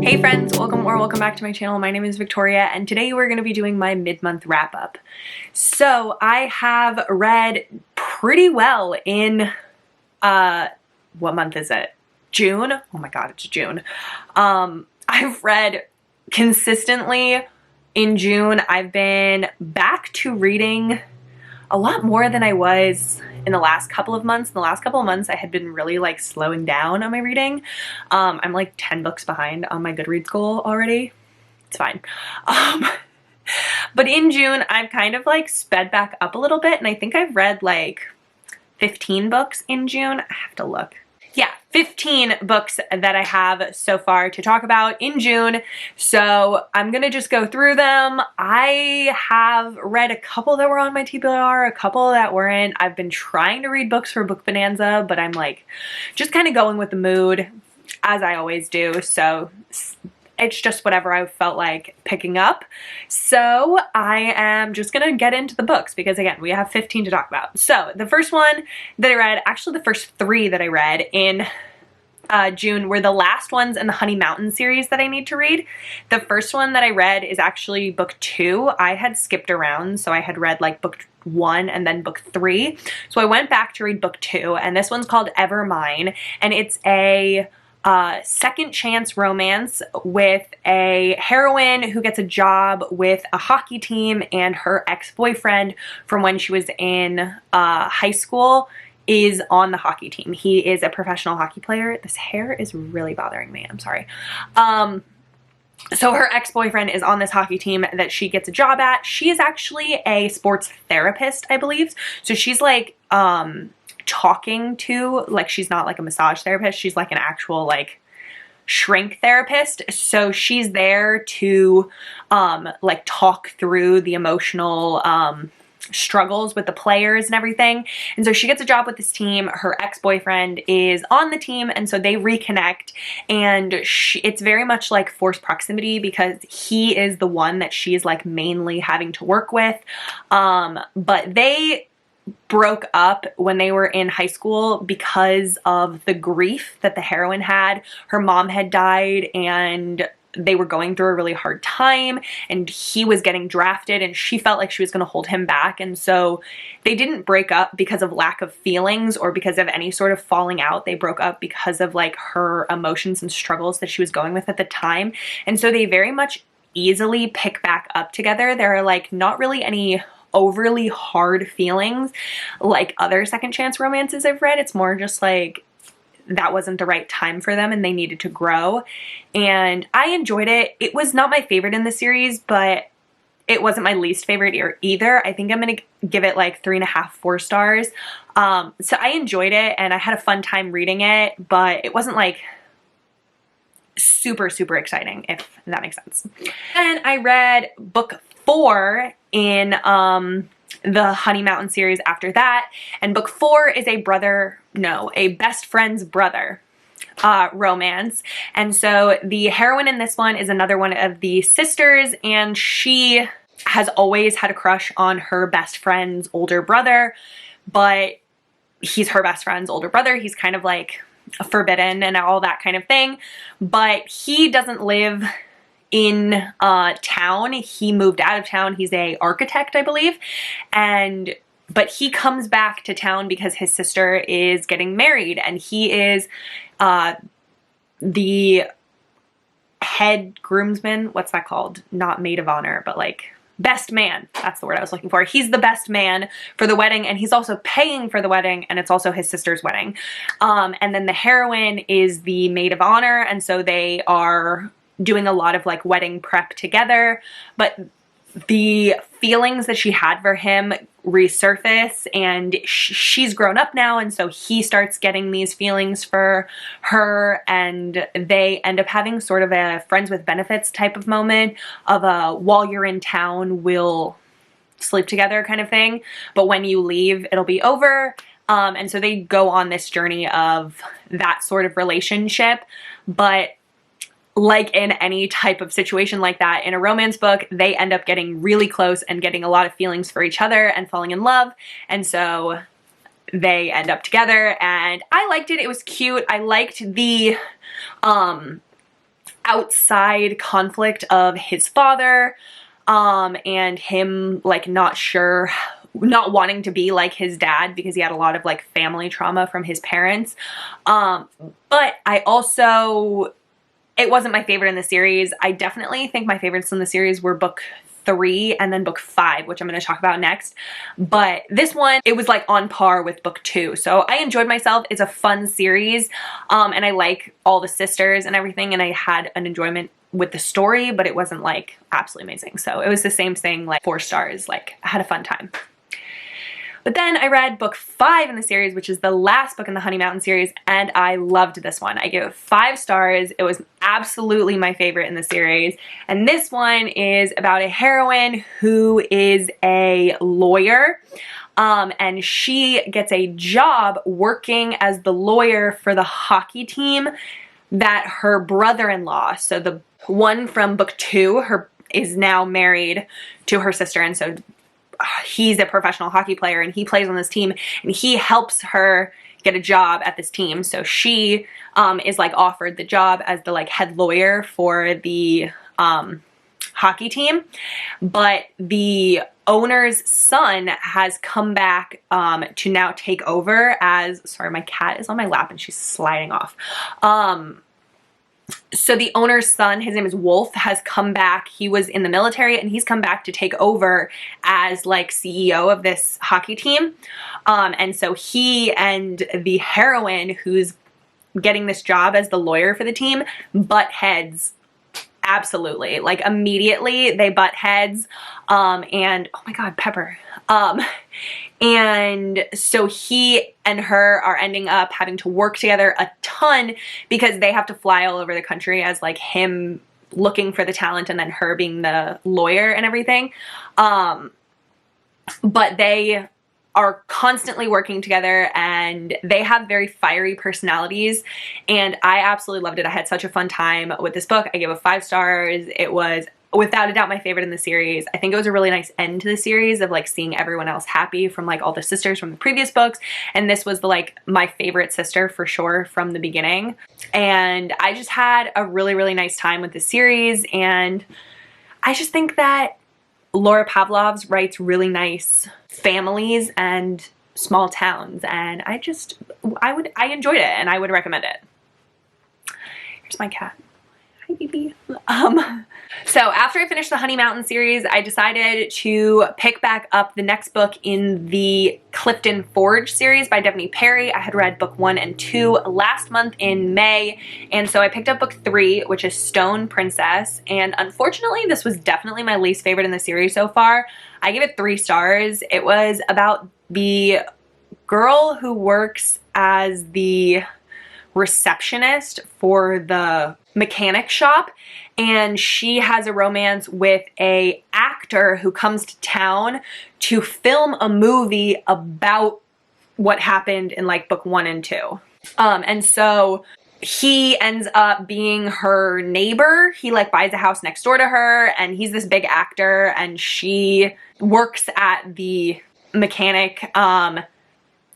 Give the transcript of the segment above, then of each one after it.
Hey friends, welcome back to my channel. My name is Victoria and today we're going to be doing my mid-month wrap-up. So I have read pretty well in, what month is it? June? Oh my god, it's June. I've read consistently in June. I've been back to reading a lot more than I was in the last couple of months. In the last couple of months, I had been really like slowing down on my reading. I'm like 10 books behind on my Goodreads goal already. It's fine. But in June, I've kind of like sped back up a little bit, and I think I've read like 15 books in June. I have to look. Yeah, 15 books that I have so far to talk about in June. So I'm gonna just go through them. I have read a couple that were on my TBR, a couple that weren't. I've been trying to read books for Book Bonanza, but I'm like just kind of going with the mood as I always do. So it's just whatever I felt like picking up. So I am just gonna get into the books because again, we have 15 to talk about. So the first one that I read, actually the first 3 that I read in June were the last ones in the Honey Mountain series that I need to read. The first one that I read is actually book 2. I had skipped around, so I had read like book 1 and then book 3. So I went back to read book 2, and this one's called Ever Mine, and it's a second chance romance with a heroine who gets a job with a hockey team, and her ex-boyfriend from when she was in high school is on the hockey team. He is a professional hockey player. This hair is really bothering me. I'm sorry. So her ex-boyfriend is on this hockey team that she gets a job at. She is actually a sports therapist, I believe. So she's like talking to, like, she's not like a massage therapist. She's like an actual like shrink therapist. So she's there to like talk through the emotional struggles with the players and everything. And so she gets a job with this team. Her ex-boyfriend is on the team, and so they reconnect, and it's very much like forced proximity because he is the one that she is like mainly having to work with. But they broke up when they were in high school because of the grief that the heroine had. Her mom had died, and they were going through a really hard time, and he was getting drafted, and she felt like she was going to hold him back. And so they didn't break up because of lack of feelings or because of any sort of falling out. They broke up because of like her emotions and struggles that she was going with at the time. And so they very much easily pick back up together. There are like not really any overly hard feelings like other second chance romances I've read. It's more just like that wasn't the right time for them and they needed to grow. And I enjoyed it. It was not my favorite in the series, but it wasn't my least favorite either. I think I'm gonna give it like 3.5, 4 stars. So I enjoyed it and I had a fun time reading it, but it wasn't like super exciting, if that makes sense. Then I read book 4 in the Honey Mountain series after that, and book 4 is a best friend's brother romance. And so the heroine in this one is another one of the sisters, and she has always had a crush on her best friend's older brother, but he's her best friend's older brother. He's kind of like forbidden and all that kind of thing, but he doesn't live in town. He moved out of town. He's a architect, I believe, but he comes back to town because his sister is getting married, and he is the head groomsman. What's that called? Not maid of honor, but like best man. That's the word I was looking for. He's the best man for the wedding, and he's also paying for the wedding, and it's also his sister's wedding. And then the heroine is the maid of honor, and so they are doing a lot of like wedding prep together, but the feelings that she had for him resurface, and she's grown up now, and so he starts getting these feelings for her, and they end up having sort of a friends with benefits type of moment of a while you're in town we'll sleep together kind of thing, but when you leave it'll be over. And so they go on this journey of that sort of relationship. But like in any type of situation like that in a romance book, they end up getting really close and getting a lot of feelings for each other and falling in love. And so they end up together, and I liked it. It was cute. I liked the outside conflict of his father, and him like not wanting to be like his dad because he had a lot of like family trauma from his parents. But I also, it wasn't my favorite in the series. I definitely think my favorites in the series were book 3 and then book 5, which I'm going to talk about next. But this one, it was like on par with book 2. So I enjoyed myself. It's a fun series. And I like all the sisters and everything. And I had an enjoyment with the story, but it wasn't like absolutely amazing. So it was the same thing, like 4 stars. Like I had a fun time. But then I read book 5 in the series, which is the last book in the Honey Mountain series, and I loved this one. I gave it 5 stars. It was absolutely my favorite in the series. And this one is about a heroine who is a lawyer, and she gets a job working as the lawyer for the hockey team that her brother-in-law, so the one from book 2, is now married to her sister, and so he's a professional hockey player and he plays on this team, and he helps her get a job at this team. So she is like offered the job as the like head lawyer for the hockey team, but the owner's son has come back to now take over as, sorry, my cat is on my lap and she's sliding off. So the owner's son, his name is Wolf, has come back. He was in the military and he's come back to take over as like CEO of this hockey team. And so he and the heroine who's getting this job as the lawyer for the team butt heads. Absolutely. Like immediately they butt heads. And oh my God, Pepper. And so he and her are ending up having to work together a ton because they have to fly all over the country as like him looking for the talent and then her being the lawyer and everything. But they are constantly working together and they have very fiery personalities, and I absolutely loved it. I had such a fun time with this book. I gave it 5 stars. It was without a doubt my favorite in the series. I think it was a really nice end to the series of like seeing everyone else happy from like all the sisters from the previous books, and this was the like my favorite sister for sure from the beginning. And I just had a really, really nice time with the series, and I just think that Laura Pavlov's writes really nice families and small towns, and I enjoyed it and I would recommend it. Here's my cat. Hi, baby. So after I finished the Honey Mountain series, I decided to pick back up the next book in the Clifton Forge series by Averie Perry. I had read book 1 and 2 last month in May, and so I picked up book 3, which is Stone Princess, and unfortunately this was definitely my least favorite in the series so far. I gave it 3 stars. It was about the girl who works as the receptionist for the mechanic shop, and she has a romance with a actor who comes to town to film a movie about what happened in like book 1 and 2. And so he ends up being her neighbor. He like buys a house next door to her, and he's this big actor, and she works at the mechanic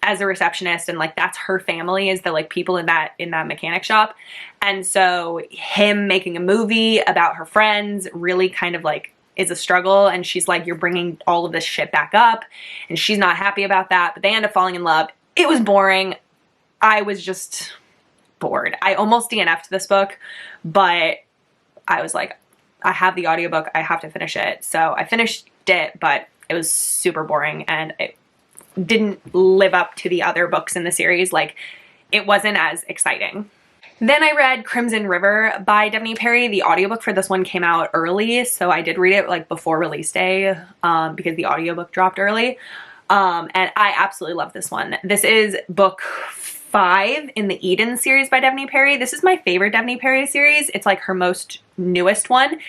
as a receptionist, and like that's her family, is the like people in that mechanic shop. And so him making a movie about her friends really kind of like is a struggle, and she's like, you're bringing all of this shit back up, and she's not happy about that, but they end up falling in love. It was boring. I was just bored. I almost DNF'd this book, but I was like, I have the audiobook, I have to finish it. So I finished it, but it was super boring and it didn't live up to the other books in the series. Like it wasn't as exciting. Then I read Crimson River by Averie Perry. The audiobook for this one came out early, so I did read it like before release day because the audiobook dropped early. And I absolutely love this one. This is book 5 in the Eden series by Averie Perry. This is my favorite Averie Perry series. It's like her most newest one.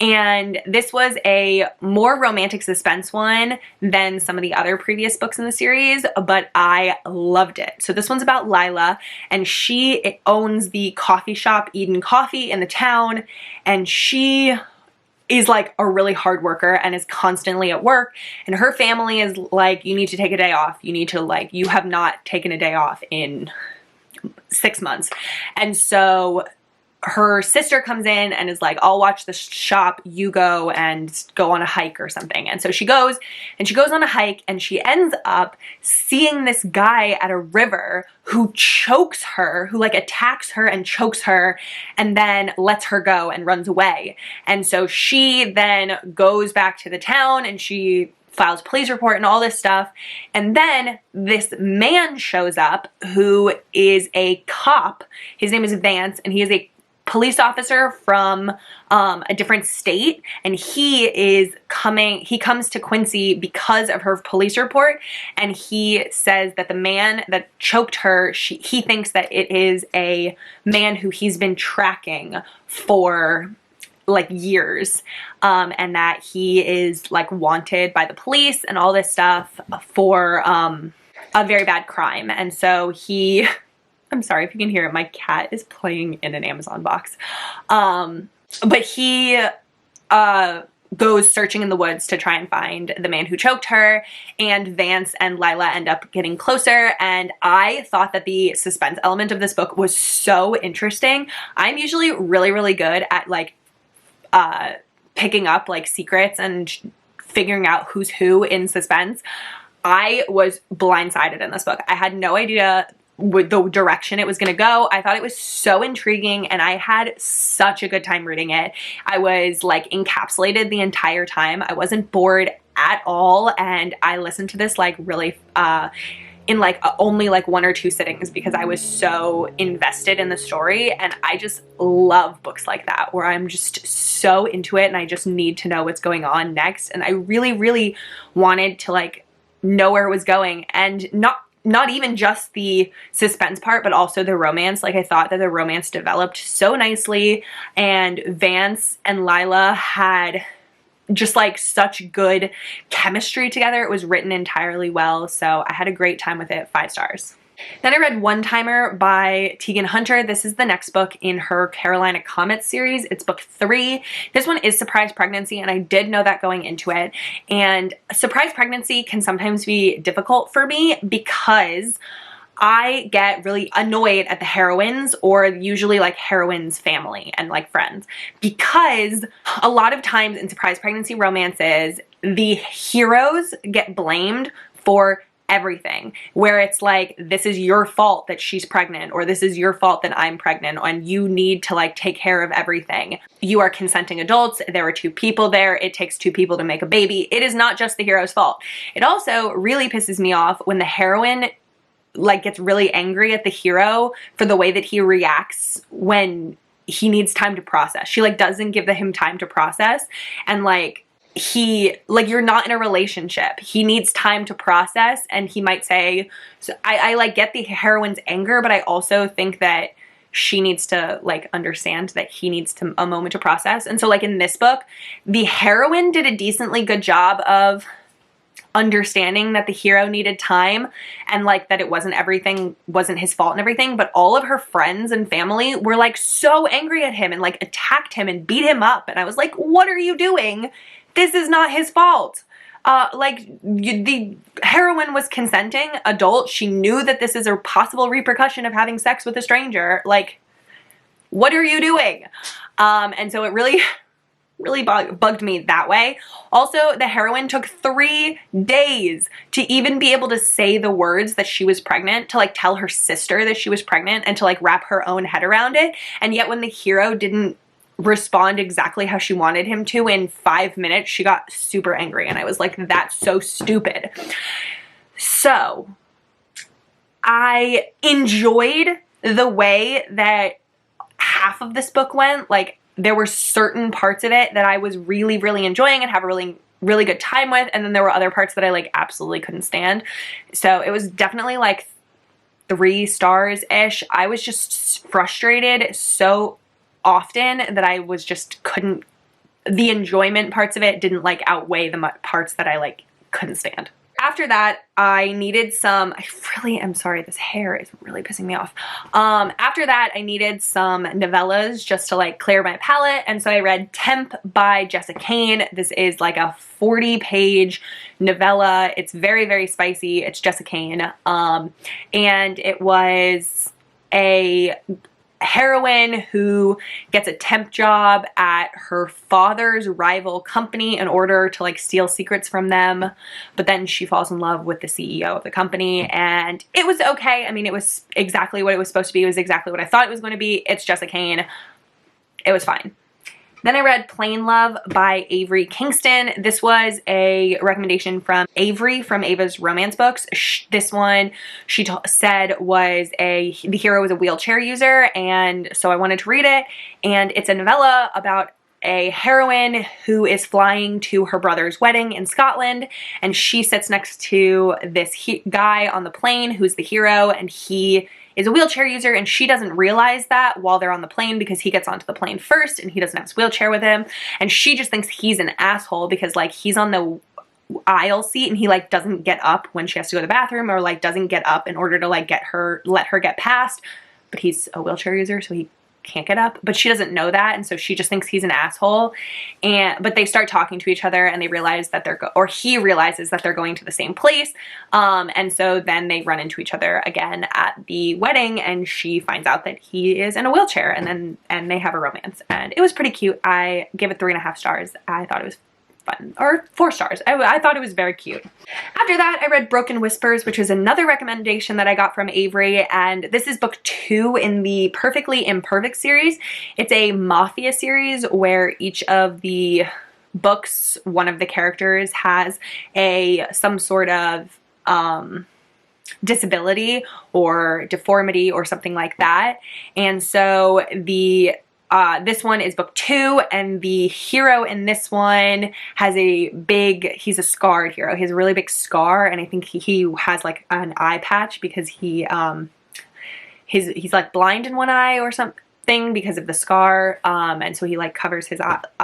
And this was a more romantic suspense one than some of the other previous books in the series, but I loved it. So this one's about Lila, and she owns the coffee shop Eden Coffee in the town, and she is like a really hard worker and is constantly at work, and her family is like, you need to take a day off. You need to like, you have not taken a day off in 6 months. And so her sister comes in and is like, I'll watch the shop, you go and go on a hike or something. And so she goes on a hike, and she ends up seeing this guy at a river who chokes her, who like attacks her and chokes her, and then lets her go and runs away. And so she then goes back to the town and she files a police report and all this stuff. And then this man shows up who is a cop. His name is Vance, and he is a police officer from a different state, and he comes to Quincy because of her police report, and he says that the man that choked her, he thinks that it is a man who he's been tracking for like years, and that he is like wanted by the police and all this stuff for a very bad crime. And so I'm sorry if you can hear it, my cat is playing in an Amazon box. But he goes searching in the woods to try and find the man who choked her, and Vance and Lila end up getting closer, and I thought that the suspense element of this book was so interesting. I'm usually really, really good at like picking up like secrets and figuring out who's who in suspense. I was blindsided in this book. I had no idea with the direction it was going to go. I thought it was so intriguing, and I had such a good time reading it. I was like encapsulated the entire time. I wasn't bored at all, and I listened to this like really in like only like 1 or 2 sittings because I was so invested in the story. And I just love books like that where I'm just so into it and I just need to know what's going on next. And I really, really wanted to like know where it was going, and not even just the suspense part, but also the romance. Like I thought that the romance developed so nicely, and Vance and Lila had just like such good chemistry together. It was written entirely well, so I had a great time with it. 5 stars. Then I read One Timer by Tegan Hunter. This is the next book in her Carolina Comet series. It's book 3. This one is Surprise Pregnancy, and I did know that going into it. And Surprise Pregnancy can sometimes be difficult for me because I get really annoyed at the heroines, or usually like heroines' family and like friends, because a lot of times in surprise pregnancy romances, the heroes get blamed for everything, where it's like, this is your fault that she's pregnant, or this is your fault that I'm pregnant, and you need to like take care of everything. You are consenting adults. There are 2 people there. It takes 2 people to make a baby. It is not just the hero's fault. It also really pisses me off when the heroine like gets really angry at the hero for the way that he reacts when he needs time to process. She like doesn't give him time to process, and like you're not in a relationship. He needs time to process, and he might say, so I like get the heroine's anger, but I also think that she needs to like understand that he needs a moment to process. And so like in this book, the heroine did a decently good job of understanding that the hero needed time, and like that it wasn't his fault and everything, but all of her friends and family were like so angry at him and like attacked him and beat him up. And I was like, what are you doing? This is not his fault. The heroine was consenting adult. She knew that this is a possible repercussion of having sex with a stranger. Like, what are you doing? And so it really bugged me that way. Also, the heroine took 3 days to even be able to say the words that she was pregnant, to like tell her sister that she was pregnant, and to like wrap her own head around it. And yet when the hero didn't respond exactly how she wanted him to in 5 minutes, she got super angry, and I was like, that's so stupid. So I enjoyed the way that half of this book went. Like, there were certain parts of it that I was really, really enjoying and have a really, really good time with, and then there were other parts that I like absolutely couldn't stand. So it was definitely like 3 stars-ish. I was just frustrated so often that I was just the enjoyment parts of it didn't like outweigh the parts that I like couldn't stand. After that, I needed some, I really am sorry, this hair is really pissing me off. After that, I needed some novellas just to like clear my palette, and so I read Temp by Jessica Kane. This is like a 40-page novella. It's very, very spicy. It's Jessica Kane. And it was a heroine who gets a temp job at her father's rival company in order to like steal secrets from them, but then she falls in love with the CEO of the company, and it was okay. I mean, it was exactly what it was supposed to be. It was exactly what I thought it was going to be. It's Jessica Kane. It was fine. Then I read Plain Love by Averie Kingston. This was a recommendation from Averie from Ava's romance books. This one she said was the hero was a wheelchair user, and so I wanted to read it. And it's a novella about a heroine who is flying to her brother's wedding in Scotland, and she sits next to this guy on the plane who's the hero, and he is a wheelchair user, and she doesn't realize that while they're on the plane because he gets onto the plane first and he doesn't have his wheelchair with him, and she just thinks he's an asshole because like he's on the aisle seat and he like doesn't get up when she has to go to the bathroom, or like doesn't get up in order to like let her get past, but he's a wheelchair user so he can't get up, but she doesn't know that, and so she just thinks he's an asshole. But they start talking to each other, and they realize that he realizes that they're going to the same place, and so then they run into each other again at the wedding, and she finds out that he is in a wheelchair, and they have a romance, and it was pretty cute. I give it 3.5 stars. I thought it was fun, or 4 stars. I thought it was very cute. After that, I read Broken Whispers, which was another recommendation that I got from Averie, and this is book 2 in the Perfectly Imperfect series. It's a mafia series where each of the books, one of the characters has some sort of disability or deformity or something like that, and so this one is book 2, and the hero in this one has he's a scarred hero. He has a really big scar, and I think he has like an eye patch because he's like blind in one eye or something because of the scar, and so he like covers his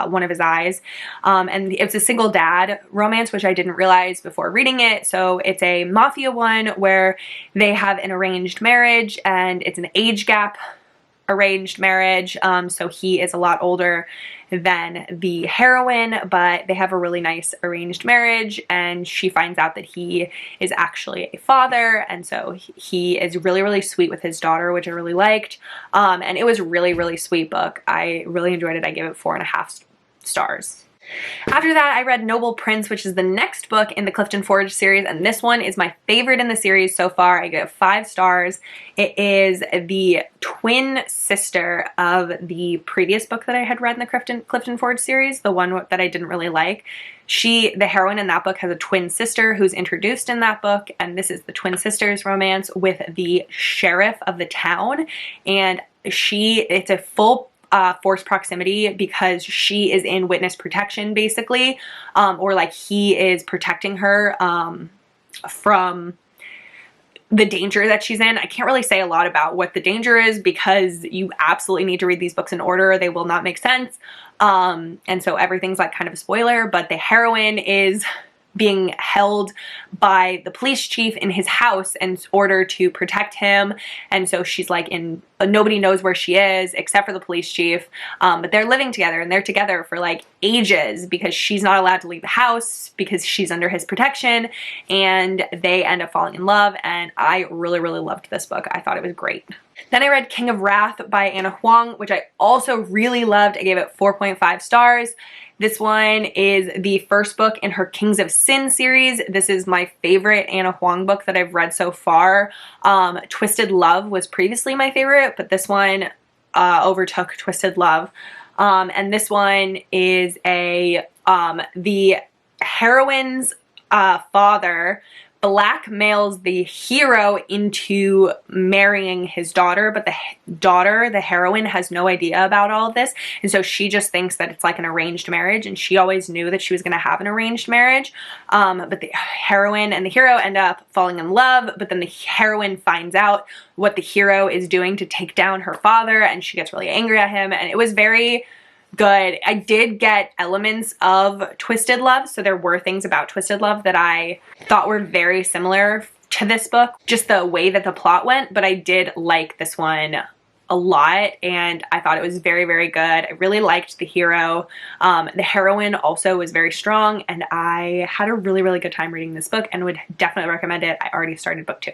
one of his eyes, and it's a single dad romance, which I didn't realize before reading it. So it's a mafia one where they have an arranged marriage, and it's an age gap arranged marriage, so he is a lot older than the heroine, but they have a really nice arranged marriage, and she finds out that he is actually a father, and so he is really, really sweet with his daughter, which I really liked, and it was a really, really sweet book. I really enjoyed it. I gave it 4.5 stars. After that, I read Noble Prince, which is the next book in the Clifton Forge series, and this one is my favorite in the series so far. I give it 5 stars. It is the twin sister of the previous book that I had read in the Clifton Forge series, the one that I didn't really like. The heroine in that book has a twin sister who's introduced in that book, and this is the twin sisters romance with the sheriff of the town, and it's a full forced proximity because she is in witness protection basically, or like he is protecting her from the danger that she's in. I can't really say a lot about what the danger is because you absolutely need to read these books in order. They will not make sense, and so everything's like kind of a spoiler, but the heroine is being held by the police chief in his house in order to protect him, and so she's like nobody knows where she is except for the police chief, but they're living together, and they're together for like ages because she's not allowed to leave the house because she's under his protection, and they end up falling in love, and I really, really loved this book. I thought it was great. Then I read King of Wrath by Anna Huang, which I also really loved. I gave it 4.5 stars. This one is the first book in her Kings of Sin series. This is my favorite Anna Huang book that I've read so far. Twisted Love was previously my favorite, but this one overtook Twisted Love. And this one is the heroine's father blackmails the hero into marrying his daughter, but the heroine, has no idea about all of this, and so she just thinks that it's like an arranged marriage, and she always knew that she was going to have an arranged marriage, but the heroine and the hero end up falling in love, but then the heroine finds out what the hero is doing to take down her father, and she gets really angry at him, and it was very good. I did get elements of Twisted Love, so there were things about Twisted Love that I thought were very similar to this book, just the way that the plot went, but I did like this one a lot, and I thought it was very, very good. I really liked the hero. The heroine also was very strong, and I had a really, really good time reading this book and would definitely recommend it. I already started book 2.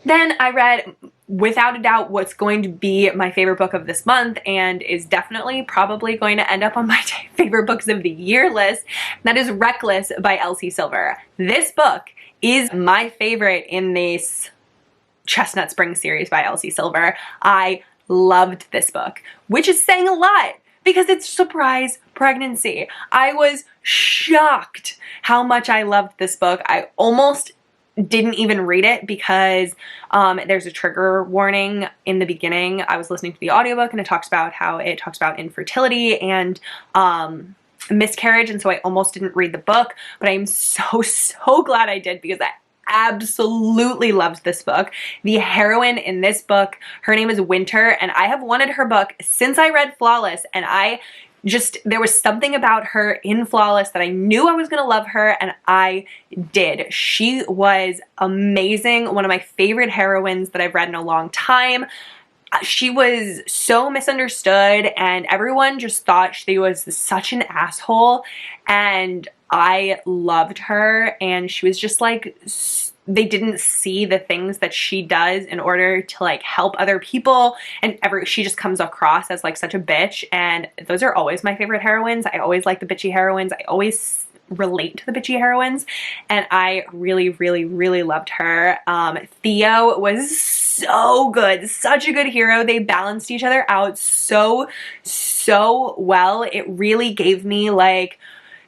Then I read, without a doubt, what's going to be my favorite book of this month and is definitely probably going to end up on my favorite books of the year list. That is Reckless by Elsie Silver. This book is my favorite in this Chestnut Spring series by Elsie Silver. I loved this book, which is saying a lot because it's surprise pregnancy. I was shocked how much I loved this book. I almost didn't even read it because there's a trigger warning in the beginning. I was listening to the audiobook and it talks about infertility and miscarriage, and so I almost didn't read the book, but I'm so glad I did because I absolutely loved this book. The heroine in this book, her name is Winter, and I have wanted her book since I read Flawless, and there was something about her in Flawless that I knew I was going to love her, and I did. She was amazing. One of my favorite heroines that I've read in a long time. She was so misunderstood, and everyone just thought she was such an asshole, and I loved her, and she was just like, they didn't see the things that she does in order to like help other people, and she just comes across as like such a bitch, and those are always my favorite heroines. I always like the bitchy heroines. I always relate to the bitchy heroines, and I really loved her. Theo was so good, such a good hero. They balanced each other out so well. It really gave me like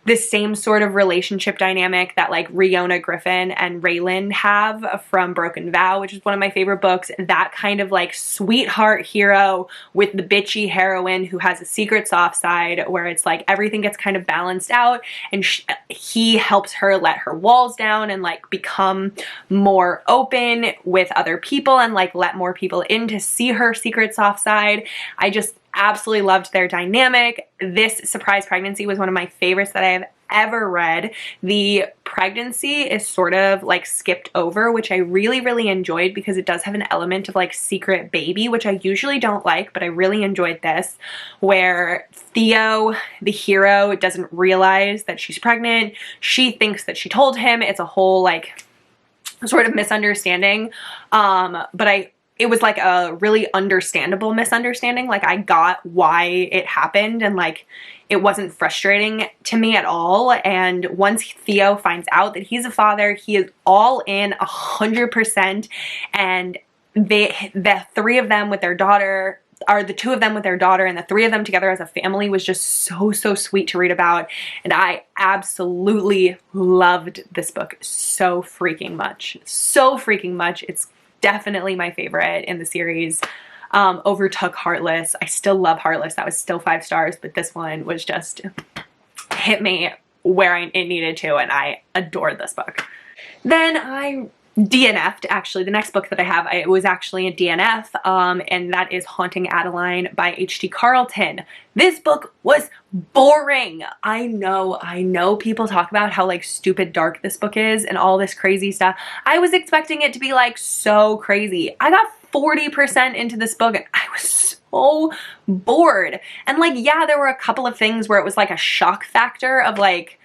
the same sort of relationship dynamic that like Riona Griffin and Raylan have from Broken Vow, which is one of my favorite books. That kind of like sweetheart hero with the bitchy heroine who has a secret soft side, where it's like everything gets kind of balanced out, and he helps her let her walls down and like become more open with other people and like let more people in to see her secret soft side. I just absolutely loved their dynamic. This surprise pregnancy was one of my favorites that I have ever read. The pregnancy is sort of like skipped over, which I really enjoyed because it does have an element of like secret baby, which I usually don't like, but I really enjoyed this, where Theo, the hero, doesn't realize that she's pregnant. She thinks that she told him. It's a whole like sort of misunderstanding, but it was like a really understandable misunderstanding. Like I got why it happened, and like it wasn't frustrating to me at all. And once Theo finds out that he's a father, he is all in 100%. And the three of them with their daughter, or the two of them with their daughter, and the three of them together as a family was just so sweet to read about. And I absolutely loved this book so freaking much. It's definitely my favorite in the series. Overtook Heartless. I still love Heartless. That was still 5 stars, but this one was just hit me where it needed to, and I adored this book. Then I DNF'd, actually. The next book that I have, it was actually a DNF, and that is Haunting Adeline by H.T. Carlton. This book was boring. I know people talk about how like stupid dark this book is and all this crazy stuff. I was expecting it to be like so crazy. I got 40% into this book and I was so bored. And like, yeah, there were a couple of things where it was like a shock factor of like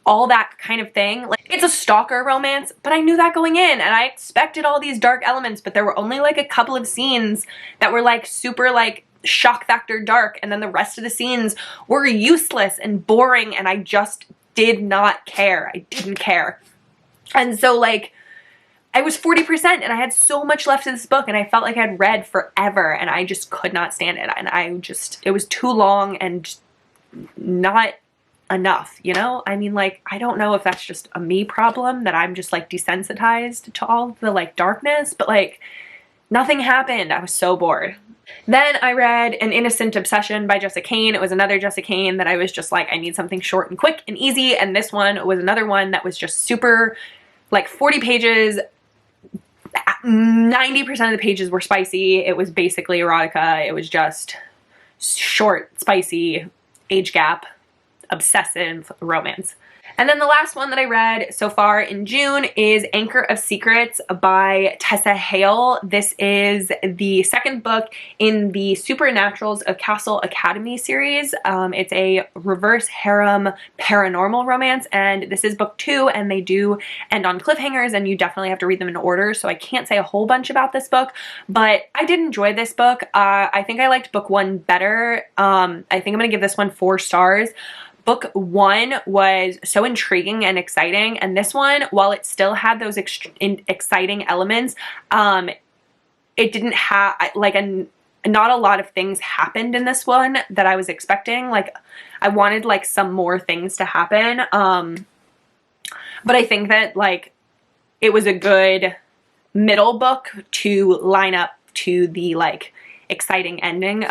all that kind of thing. Like, it's a stalker romance, but I knew that going in, and I expected all these dark elements, but there were only like a couple of scenes that were like super like shock factor dark, and then the rest of the scenes were useless and boring, and I just did not care. I didn't care. And so like I was 40% and I had so much left of this book, and I felt like I'd read forever, and I just could not stand it. And it was too long and not enough, you know? I mean, like, I don't know if that's just a me problem, that I'm just like desensitized to all the like darkness, but like nothing happened. I was so bored. Then I read An Innocent Obsession by Jessica Cain. It was another Jessica Cain that I was just like, I need something short and quick and easy, and this one was another one that was just super, like 40 pages, 90% of the pages were spicy. It was basically erotica. It was just short, spicy, age gap, obsessive romance. And then the last one that I read so far in June is Anchor of Secrets by Tessa Hale. This is the second book in the Supernaturals of Castle Academy series. It's a reverse harem paranormal romance, and this is book 2, and they do end on cliffhangers, and you definitely have to read them in order, so I can't say a whole bunch about this book, but I did enjoy this book. I think I liked book 1 better. I think I'm gonna give this one 4 stars. Book 1 was so intriguing and exciting, and this one, while it still had those exciting elements, it didn't have, like, not a lot of things happened in this one that I was expecting. Like, I wanted, like, some more things to happen, but I think that, like, it was a good middle book to line up to the, like, exciting ending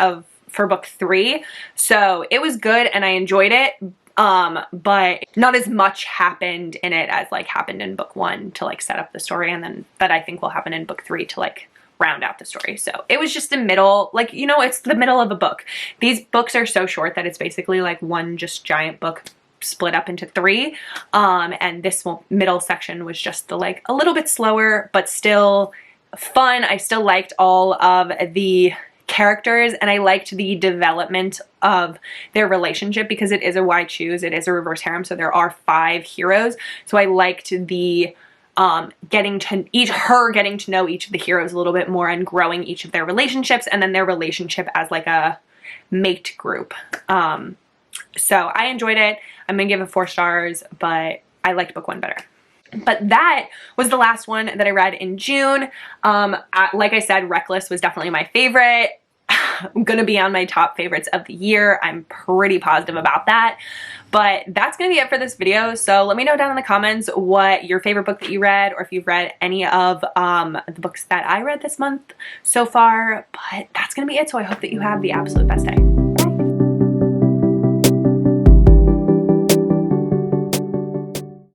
for book 3. So it was good and I enjoyed it, but not as much happened in it as, like, happened in book 1 to, like, set up the story, and then that I think will happen in book 3 to, like, round out the story. So it was just the middle, like, you know, it's the middle of a book. These books are so short that it's basically like one just giant book split up into 3, and this middle section was just the, like, a little bit slower but still fun. I still liked all of the characters, and I liked the development of their relationship because it is a why choose, it is a reverse harem, so there are 5 heroes. So I liked the getting to know each of the heroes a little bit more and growing each of their relationships, and then their relationship as, like, a mate group. So I enjoyed it. I'm gonna give it 4 stars, but I liked book 1 better. But that was the last one that I read in June. Like I said, Reckless was definitely my favorite. I'm gonna be on my top favorites of the year. I'm pretty positive about that. But that's gonna be it for this video. So let me know down in the comments what your favorite book that you read, or if you've read any of the books that I read this month so far. But that's gonna be it. So I hope that you have the absolute best day.